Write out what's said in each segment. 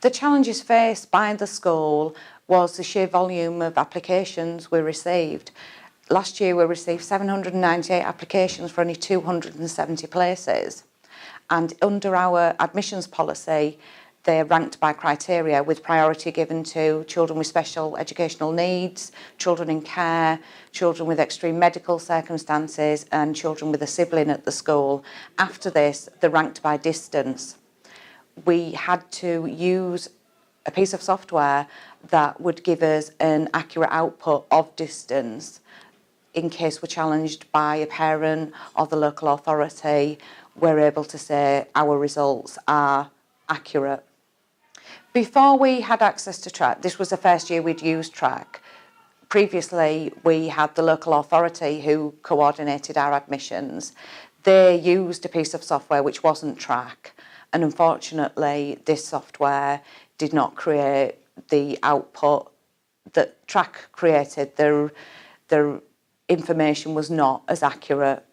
The challenges faced by the school was the sheer volume of applications we received. Last year we received 798 applications for only 270 places, and under our admissions policy they're ranked by criteria with priority given to children with special educational needs, children in care, children with extreme medical circumstances and children with a sibling at the school. After this, they're ranked by distance. We had to use a piece of software that would give us an accurate output of distance in case we're challenged by a parent or the local authority. We're able to say our results are accurate. Before we had access to TRACC, this was the first year we'd used TRACC. Previously, we had the local authority who coordinated our admissions. They used a piece of software which wasn't TRACC, and unfortunately, this software did not create the output that TRACC created. Their information was not as accurate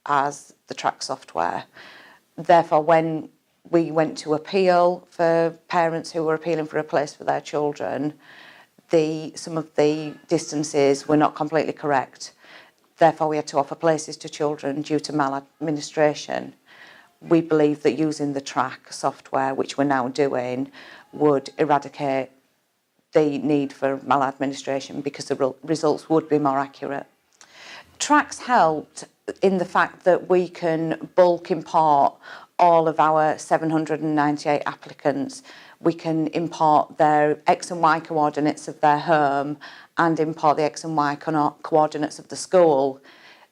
as the TRACC software. Therefore, when we went to appeal for parents who were appealing for a place for their children, some of the distances were not completely correct. Therefore, we had to offer places to children due to maladministration. We believe that using the TRACC software, which we're now doing, would eradicate the need for maladministration because the results would be more accurate. TRACC's helped in the fact that we can bulk import all of our 798 applicants. We can import their X and Y coordinates of their home and import the X and Y coordinates of the school.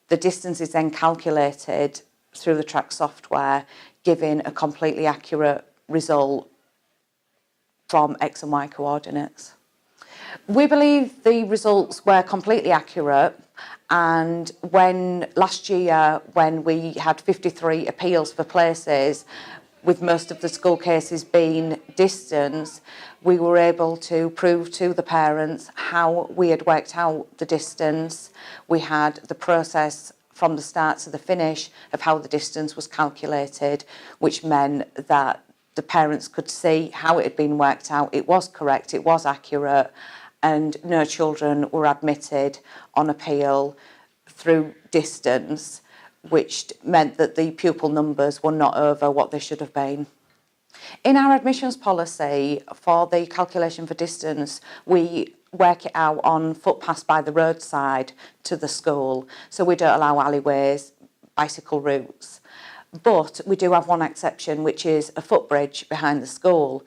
The distance is then calculated through the TRACC software, giving a completely accurate result from X and Y coordinates. We believe the results were completely accurate, and last year when we had 53 appeals for places, with most of the school cases being distance, we were able to prove to the parents how we had worked out the distance. We had the process from the start to the finish of how the distance was calculated, which meant that the parents could see how it had been worked out. It was correct, it was accurate, and no children were admitted on appeal through distance, which meant that the pupil numbers were not over what they should have been. In our admissions policy, for the calculation for distance, we work it out on footpaths by the roadside to the school, so we don't allow alleyways, bicycle routes. But we do have one exception, which is a footbridge behind the school.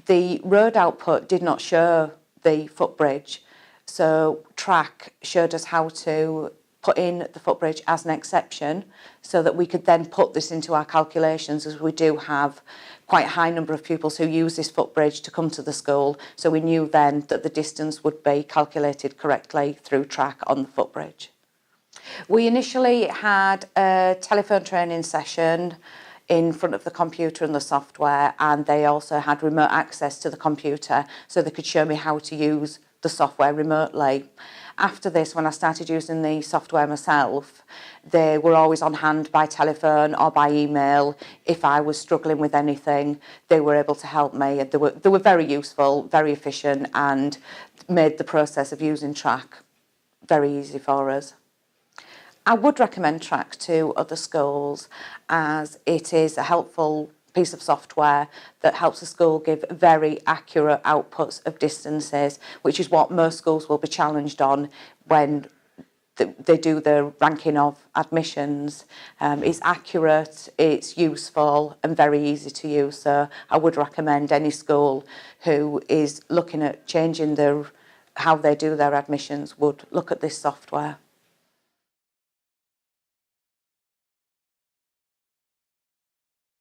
The road output did not show the footbridge, so TRACC showed us how to put in the footbridge as an exception so that we could then put this into our calculations, as we do have quite a high number of pupils who use this footbridge to come to the school, so we knew then that the distance would be calculated correctly through TRACC on the footbridge. We initially had a telephone training session in front of the computer and the software, and they also had remote access to the computer so they could show me how to use the software remotely. After this, when I started using the software myself, they were always on hand by telephone or by email. If I was struggling with anything, they were able to help me. They were very useful, very efficient, and made the process of using TRACC very easy for us. I would recommend TRACC to other schools, as it is a helpful piece of software that helps the school give very accurate outputs of distances, which is what most schools will be challenged on when they do the ranking of admissions. It's accurate, it's useful and very easy to use, so I would recommend any school who is looking at changing how they do their admissions would look at this software.